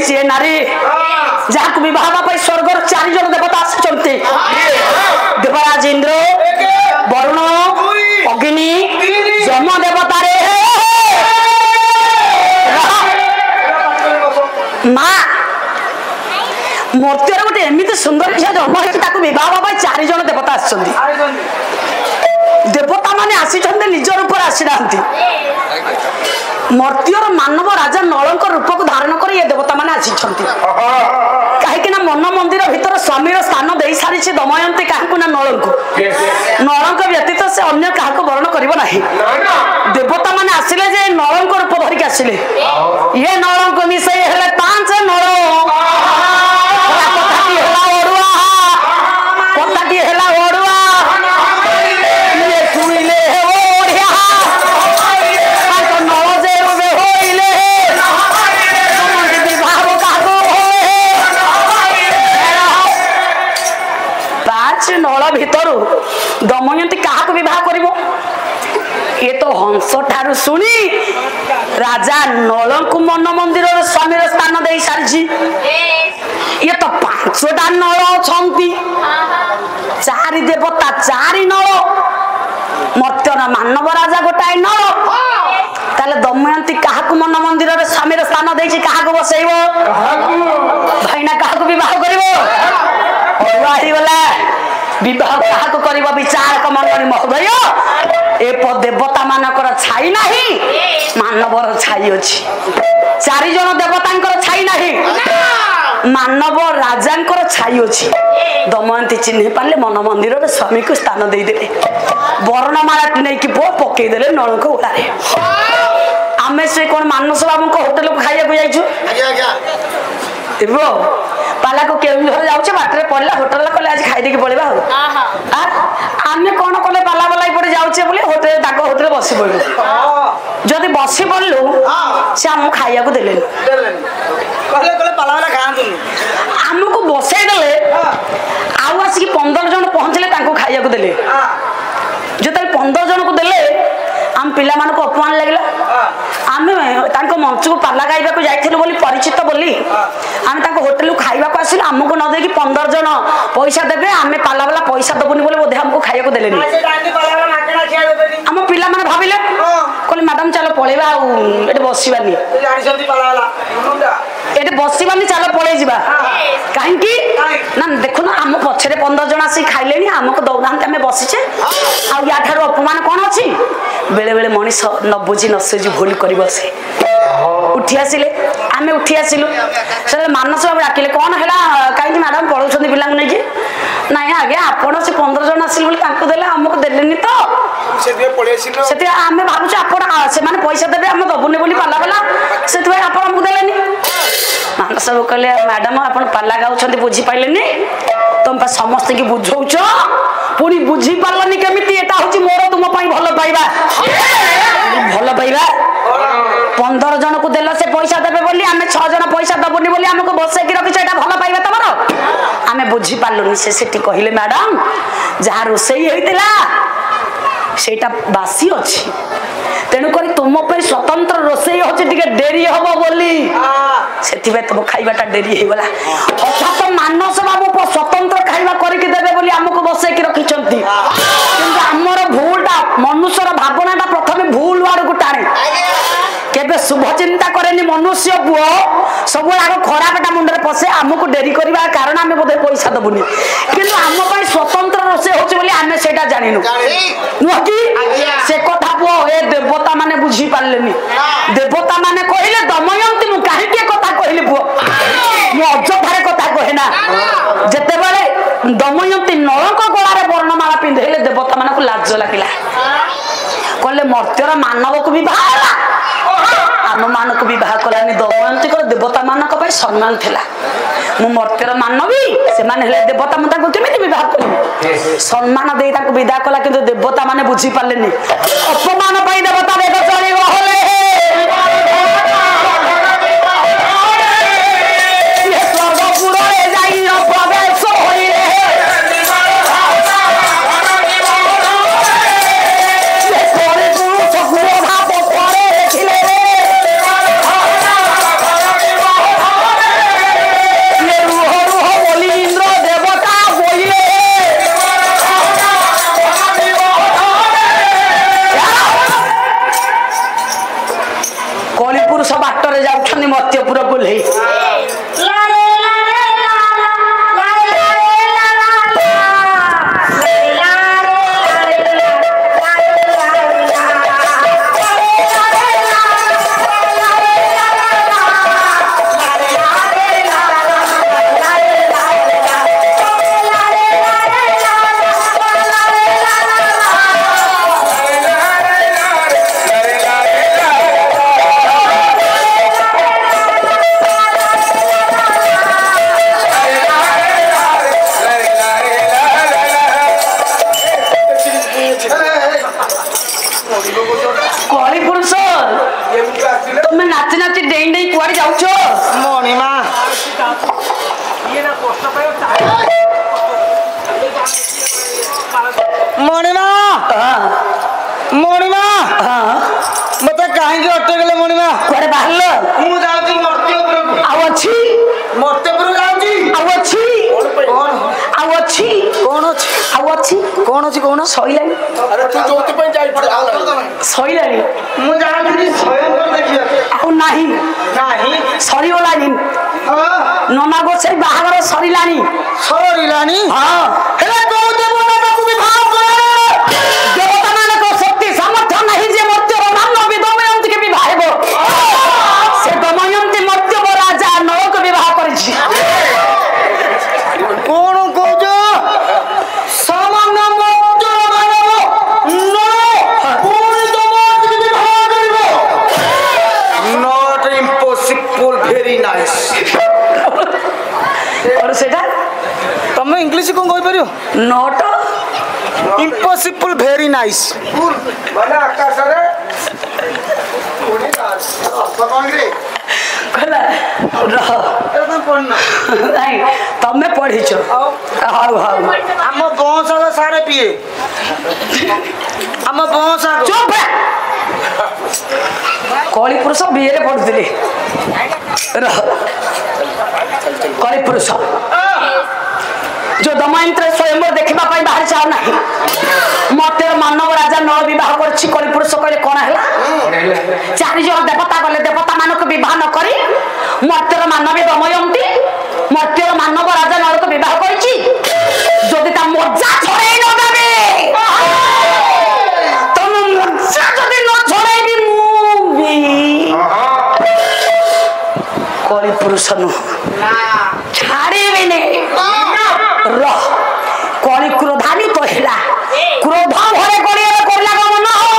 सी नारी जहाँ विवाह पाई स्वर्गर 4 जन देवता आसुचंती देवराज इंद्र वरुण अग्नि जम देवता रे माँ मूर्तिर गोटे एमती सुंदर झील जन्म होती बहुत 4 जन देवता आसुचंती देवता माने आसीचंते निज रूप आसीना मर्त्यर मानव राजा नलंक रूप को धारण कर ये देवता माने आसीचंती कहीं मन मंदिर भीतर स्वामीर स्थान दे सारी दमयंती क्या ना नलंक व्यतीत से अन्य क्या वर्ण कर देवता माने आसिले जे नलंक रूप धरिक आसिले ये नलंक मिसे 5 नल भीतर दमयंती क्या विवाह कर ये तो हंस ठारू शुणी राजा नल को मन मंदिर स्वामी स्थान दे सारी ये तो 5टा नल अच्छा 4 देवता 4 नल मर्त्यर मानव राजा गोटाए नल ताले दमयंती क्या मन मंदिर स्वामी स्थान दे क्या बसैब भाईना क्या विवाह कर विवाह क्या कर विचारक मंडली महोदय ए देवता मानकर छाई नहीं मानवर छाई अच्छी 4 जन देवता छाई नहीं मानव राजा छाई अच्छी दमयंती चिन्ह पारे मन मंदिर स्वामी को स्थान देदेले वर्णमाला नहीं पुआ पकईदे नलक ओड़े आम से कौन मानस बाबू होटेल को खाइया जाऊ पाला को केउझर जाऊे बाटर पड़ा होटेल कले आज खाई पड़ा आम कौन कले पाला बलाई पड़े जाऊे बोले होटेल होटेल बस पड़ू जदि बस पड़लु से आम खाइया देले आमको बसईदे आसिक 15 जन पहुँचले खाइया देले जो 15 जन को देले आम पिला मानक अपमान लगे आम मंच को पाला गाइबा जाइलु बोली परिचित बोली आम होटेल खाइबा आसिलु आमको न देकी 15 जन पैसा देवे आम पाला वाला पैसा दबुनी बोले बोधे आमको खाइबा देले आम पिला माने भाविले कहले मैडम चलो पळेबा एटे बसिबानी एटे बसिबानी चलो पळे जिबा कहीं ना देखो ना आम पछरे 15 जन आसी खाइलेनी आमको दौना आम बसिचे आ या ठारो अपमान कोन अछि बेले बेले मनीष न बुझी न सुझी भूल कर बसे उठी आसिले आमे उठी आसिलु से मानस बाबू डाकिले कौन है कहीं मैडम पढ़ाऊँ पिला नहीं नाई आज्ञा आपड़ से 15 जन आसिले बोले देले आमको देलेनी तो से आम भावुँ आप से पैसा देवे आम दबुनी बोली पाला वाला से आपको देलेनी मानस बाबू कहले मैडम आप पाला गाँव बुझीपारे तुम समस्त की बुझौच पुणी बुझी पार्लनी केमिति एटा होची मोर तुम पई भल पाइबा 15 जन को देल से पैसा देबे बोली आमे 6 जन पैसा दबुनी बोली हमको बसे की रखि एटा भल पाइबा तमरो आमे बुझी पार्लनी से सेठी कहिले मैडम जहा रोसई हेतिला सेटा बासी अछि तेणु करी तुम पे स्वतंत्र रोसई होची टिके डेरी हबो बोली सेति बे तुम खाइबाटा डेरी हे गला अर्थात मानस बाबू स्वतंत्र खाइबा करिक देबे बोली हमको बसे की रखि चंती किंतु हमर भूलटा मनुष्यर भावनाटा प्रथमे भूल वार को टाणे केबे शुभ चिंता करेनी मनुष्य पुओ सब आग खराबटा मुंडरे पसे हमको डेरी करबा कारण आमे बोधे पैसा दबुनी किंतु हम पई स्वतंत्र रोसे होची बोली आमे सेटा जानिनु नुह की से कथा पुओ ए देवता माने बुझी पारलेनी देवता माने कहिले दमयंती मु काहे के कथा कहिले पुओ मु अजथारे कथा कहेना जेते बेले दमयंती नलक गलारे वर्णमाला पिंधेले देवता मानकु लाज लागिला कहले मर्त्यर मानव को विवाह आम मानक विवाह कलानी दमयंती देवता मानक सम्मान थिला मु मर्त्यर मानवी से माने देवता मु ताको केमिति विवाह करी सम्मान दे ताको विदा कला किंतु देवता माने बुझी पारलेनी अपमान पाई देवता वेद चली होले पुरुष बाटर जाऊँ मत्यपुर बुले मत कहीं अटकले मणिमा कुआरे बाहर मु जाउची मर्त्यपुर आउ अछि मर्त्यपुर जाउची आउ अछि कोन आउ अछि कोन अछि आउ अछि कोन अछि कोन सइलानी अरे तू जोति पई जाई सइलानी मु जाउची स्वयं कर देखिया आउ नाही नाही सरी ओलानी हां नना गोसे बाहागर सरिलानी सरिलानी हां हेले को देबो ना को विभाग करे देवता मानक शक्ति सामर्थ्य नहीं जे मर्त्य राम विदमयंती के विवाह हेबो से दमयंती मर्त्य राजा नरक विवाह करिछि कोन को जो सामान्य मर्त्य मानव नो कोन दमयंती के विवाह करबो नॉट इम्पॉसिबल वेरी नाइस और सेटा तमे इंग्लिश कोन कहि परियो नॉट इम्पॉसिबल वेरी नाइस माने आकाश रे कोनी दास भगवान रे कहला रह एकदम पढ़ना नहीं तमे पढ़िछो हाउ हाउ हम बंसा सारे पिए हम बंसा चुप कली पुरुष बीए पढ़ुଥିଲେ रह कली पुरुष जो दमयंत्र स्वयंवर देखा बाहर चाहू ना मत मानव राजा नल विवाह करी पुरुष कहले कौन है चार जन देवता गले देवता मानक विवाह न करी मर्त्यर मानवी दमयंती मर्त्यर मानव राजा नल को विवाह करी मजा छड़े न देवे तुम मजा जदि न छड़ेबी कली पुरुष नु छाड़ेबे रह कली क्रोधान्वित होला क्रोध भरे करिए करला काम न हो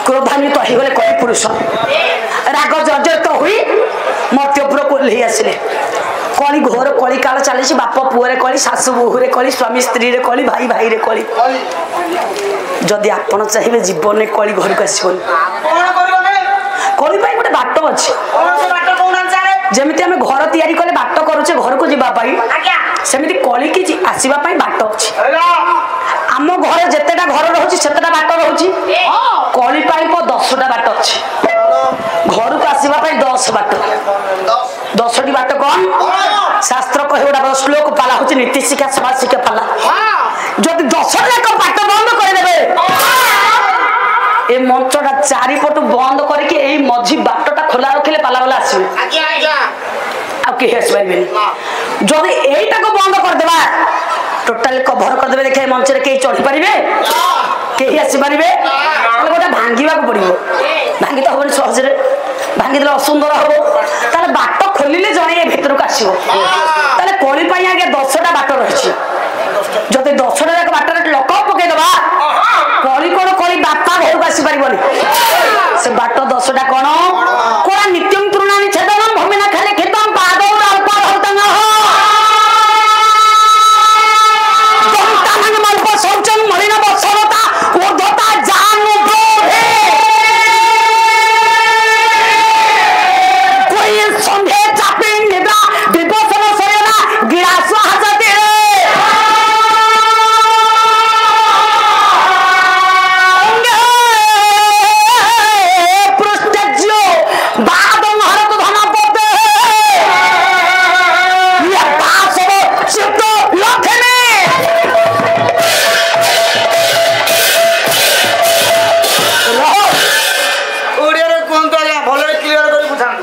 क्रोधान्वित हो गले कली पुरुष राग जर्जरित हुई मर्त्यपुर को ले आसिले कली घोर कली काल चली बाप पुअरे कली शाशु बोहू कली स्वामी स्त्री रे कली भाई भाई रे कली जदि आपण चाहिए जीवन में कली घर को आसबन कली गोटे बाट अच्छे जमी आम घर तैयारी कले बाट करुचे घर को जावाई सेमती कली की आसवा बाट अच्छे आम घर जितेटा घर रोचे सेतेटा बाट रोचे कली 10टा बाट अच्छे घर को आसवा 10 बाट 10टी बाट कौन शास्त्र कहे गोटा श्लोक पाला हूँ नीति शिक्षा समाज शिक्षा पाला जदि 10टा जाक बाट बंद करदे ए मंचटा चारिपटू बंद करके मझी बाटटा खोला रखिले पाला वाला आसबे आके आसपारे जदि यहीटा को बंद करदेवा टोटाल कभर करदे देखे मंच रे कहीं चढ़ी पारे कहीं आसपारे गोटे भांगा पड़ो भांगी तो हम सहजरे भांगी दे असुंदर हम बाट खोलिले जड़े भीतर को आसो कली आगे 10टा बाट रही जदि 10टा जाक बाट लक पकईदबा कली कौन कली बापा घर को आसपारे से बाट 10टा कौन कौन नित्यम तृणानी छेदनम भूमिना खाली खेतम पादौ अल्प हतंग दंतानंग मल्प शौचम मलिन बसरता ऊर्ध्वता जानु बोधे कोई संधे चापी निद्रा विभूषण शयना गिरास हजते पृष्ठज्यो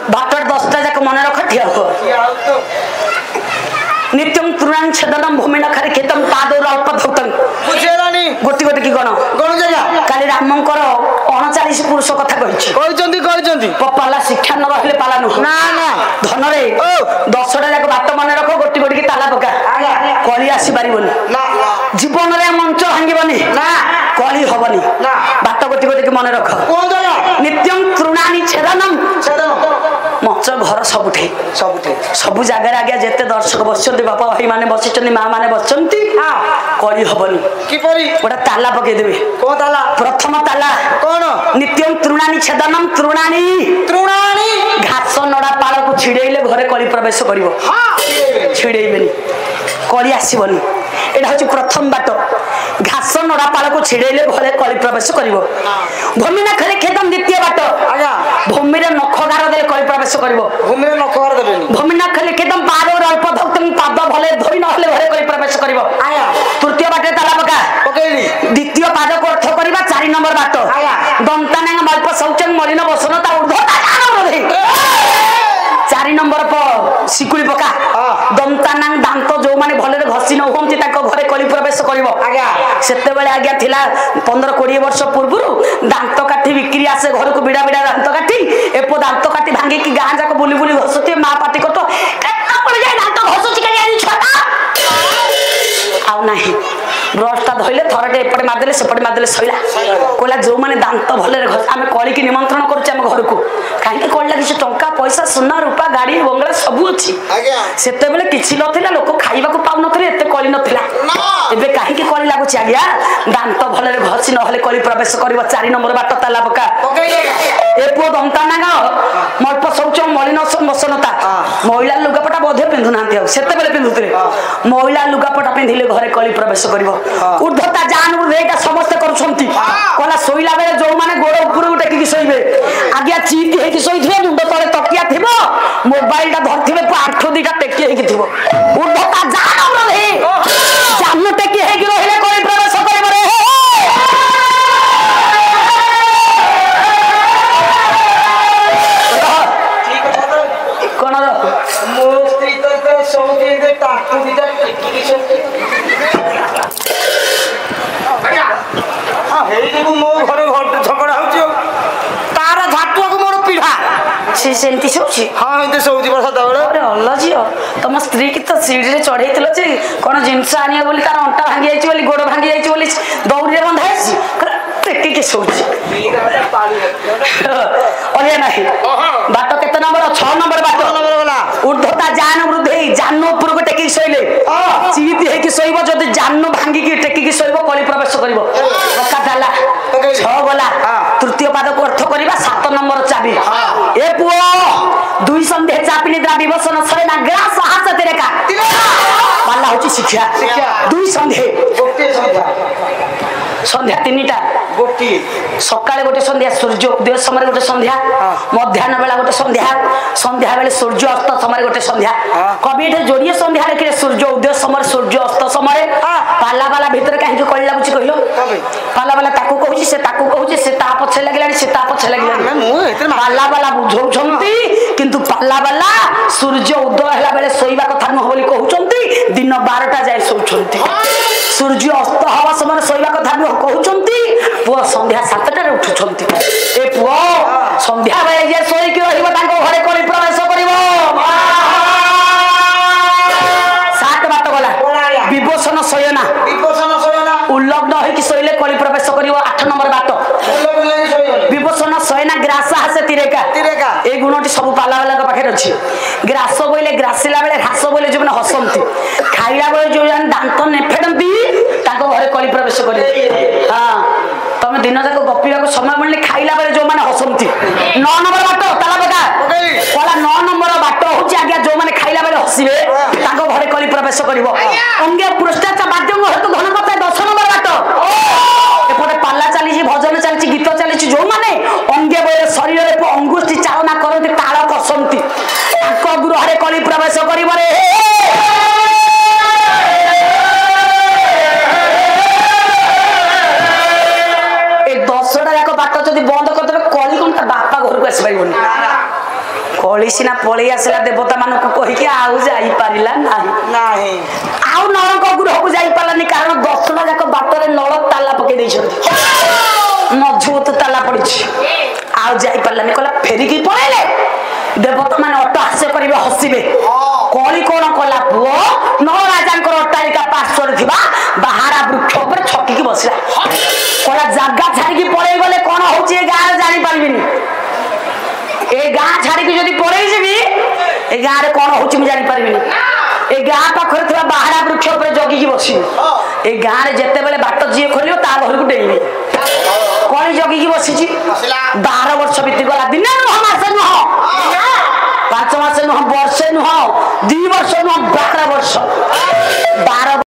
भाटर 10टा जाक मन रख ठिया हो नित्यम तृणान छेदनम भूमि नखरे खेतम पादौर अल्प धौतम बुझेलानी गोटी गोटी की गण गण जगह काली रामंकर 39 पुरुष कथा कहचंदी पाला शिक्षा न रहले पाला नु ना ना धन रे 10टा जाक बात मन रख गोटी गोटी की ताला पका कली आसी पारिबनी ना जीवन रे मंच भांगिबनी ना कली हबनी ना बात गोटी गोटी की मन रख कोन जगह नित्यम तृणानी छेदनम मंच घर सबुठे सबु जगह आज्ञा जेते दर्शक बसचंती बापा भाई माने बसिचंती मां माने बसचंती कली हबनी की परी गोटा ताला पके देबे को ताला प्रथम ताला कोन नित्यम तृणानी छेदनम तृणानी घास नडा पाल को छिड़ेइले घरे कली प्रवेश करिवो छिड़ेइबेनी कली आसीबनी एटा होची प्रथम बाट घास नडा पाल को छिड़ेइले घरे कली प्रवेश करिवो भूमि ना खले खेतम द्वितीय बाट आजा भूमि रे नखगार देले कली प्रवेश करिवो भूमि रे नखगार देबेनी भूमि ना खले खेतम पादर अल्प धौतम पाद भले धोई न हले घरे कली प्रवेश करिवो आया तृतीय बाटे ताला पका पकेली द्वितीय पाद को अर्थ करिबा 4 नंबर बाट आया दंतानांग मल्प शौचन मलिन बसनता ऊर्ध्वता जानो 4 नंबर पर सिकुली पका दंतानांग दांत जो माने भले घसी न होंती ताको घरे कली प्रवेश करिवो आज्ञा सेते बेले आज्ञा थिला 15-20 वर्ष पूर्व दांत काठी बिक्री आसे घर को बिडा बिडा दांत काठी एपो दांत काठी भांगी की गां जाक बुली बुली घसती मां पाटी करतो केतना पड़ जाय दांत घसुची के आनी छोटा आउ नाही ब्रशटा धइले थरटे एपटे मारदेले सेपटे मारदेले सइला कोला जो माने दांत भले घस आमे कली की निमंत्रण करूचे हम घर को काहे के कोला किछ टंका पैसा सोना रूपा गाड़ी बंगला सब अछि आज्ञा सेते बेले किछि नथिला लोक खाइबा को पाउ नथले एते कली नथिला एबे काहे के कली लागुची आज्ञा दांत भले घसी न हले कली प्रवेश करिवो 4 नंबर बाट ताला पका एपो दंतानागा मल्प शौच मलिन मसनता महिला लुगापटा बोधे पिंधु नांती सेते बेले पिंधुतरे महिला लुगापटा पिंधिले घरे कली प्रवेश करिवो ऊर्ध्वता जान रेटा समस्त करूछंती कोला सोइला बेले जो माने गोड़ ऊपर उठे की सोइबे आज्ञा चीत हे की सोइथिबे मुंड तळे तकिया थिबो मोबाइल टा धरथिबे आठो दिटा टेकी हे की थिबो ऊर्ध्वता जान रे जान टेकी हे की रहिले कोई प्रवेश करिबो रे ठीक कोन मो स्त्री तो सौदी दे टाटू दिटा टेकी की मो घर झगड़ा हो तार झाटुआ को मोर पीढ़ा से सेंती सोची हाँ एंते सौदी बरसा दबळे अरे अल्लाह जी तुम स्त्री की तो सीढ़ी रे चढ़ेइतिलो जे कोन जिंस आनिया बोली तार अंटा भांगी जाईची बोली गोड़ भांगी जाईची बोली दौड़ी रे बंधा आईची टेकी के सोची अरे नहीं बाट केते नंबर 6 नंबर बाट वाला ऊर्ध्वता जान वृद्धि जानो ऊपर को टेकी सोइले चीत हे की सोइबो जदी जानो भांगी की टेकी की सोइबो कली प्रवेश करिवो पक्का ताला 6 गला तृतीय पाद को अर्थ करिबा 7 नंबर चाबी ए पुओ दुई संधे चापिनी द्रा विवसन सरे ना ग्रास हाथ तेरे का पाला होची शिक्षा दुई संधे गोटे संध्या 3टा गोटी सकाळे गोटे संध्या सूर्य उदय समय गोटे संध्या मध्याह्न बेला गोटे संध्या संध्या बेले सूर्य अस्त समय गोटे संध्या कवि एठे जोड़िए संध्या लिखले सूर्य उदय समय सूर्य अस्त समय पाला वाला भीतर काहे कळि लागुची कहिलो पाला वाला ताकू कहूची से ताकू कहूची से ता पछे लागलानी से ता पछे लागलानी पाला वाला बुझौछंती किंतु पाला वाला सूर्य उदय हला बेले सोइबा कथा न होली कहउचंती दिन 12टा जाय सोउचंती सूर्य अस्त हवा समय सोइबा कथा न कहउचंती पुआ संध्या 7टा रे उठुचंती ए पुआ संध्या बेले जे सोई कि रहिबो ताको घरे कली प्रवेश करिवो 7 बात गला विभूषण शयना उल्लग्न होई कि सोइले कली प्रवेश करिवो 8 नंबर बात विभूषण शयना ग्रास हासे तिरेका ए गुणटी सब पाला वाला के पाखे अछि ग्रास बोइले ग्रासिला बेले घास बोइले जो माने हसंती खाइला बेले जो जान दांत ने फेडंती ताको घरे कली प्रवेश करि हां तमे दिन जाक गपिला को समय मिलले खाइला बेले जो माने हसंती 9 नंबर बाट ताला बगा कोला 9 नंबर बाट होची आज्ञा जो माने खाइला बेले हसिबे ताको घरे कली प्रवेश करिवो अंगे पृष्ठाचा बाद्यंग हेतु घन कथा 10 नंबर बाट एपटे पाला चली भजन चली गीत चली जो माने अंगे बेले शरीर रे अंगुष्ठी चालना करते ताल कसंती ताको गृहरे कली प्रवेश करिवो रे ए 10टा जाक बाट जदी बंद कर देबे कली कोन बापा घर को आसी पाइबोनी कली सीना पलि आसला देवता मानक कहीकि आउ जाई पारिला नाही नाही आउ नरक गृह को जाई पालानी कारण 10 जाक बाटरे नळ ताला पके दैछथि मजबूत ताला पड़िछि आउ जाई पालानी कहला फेरिकी पळेले देवता माने अट्टहास करिवे हसिबे कली कोन कला पुओ नौ राजांकर अट्टालिका पार्श्वर थिबा बाहारा वृक्ष ऊपर छक्की बसला कहला जागा छाड़ी की पळे गले कोन होछि ए गार जानि पारबिनी ए गाँ छाड़ी जदि पड़े जीवी ए गाँ रे कौन होची मु जानि पारबिनी ए गाँ पाखरे थवा बाहारा वृक्ष ऊपर जगी की बसी ए गाँ रे जते बेले बाट जी खोलियो ता घर को डेइबे कोन जगी की बसी छी 12 वर्ष बीती गला दिन नुह मास नुह 5 मास नुह वर्ष नुह 2 वर्ष नुह 12 वर्ष 12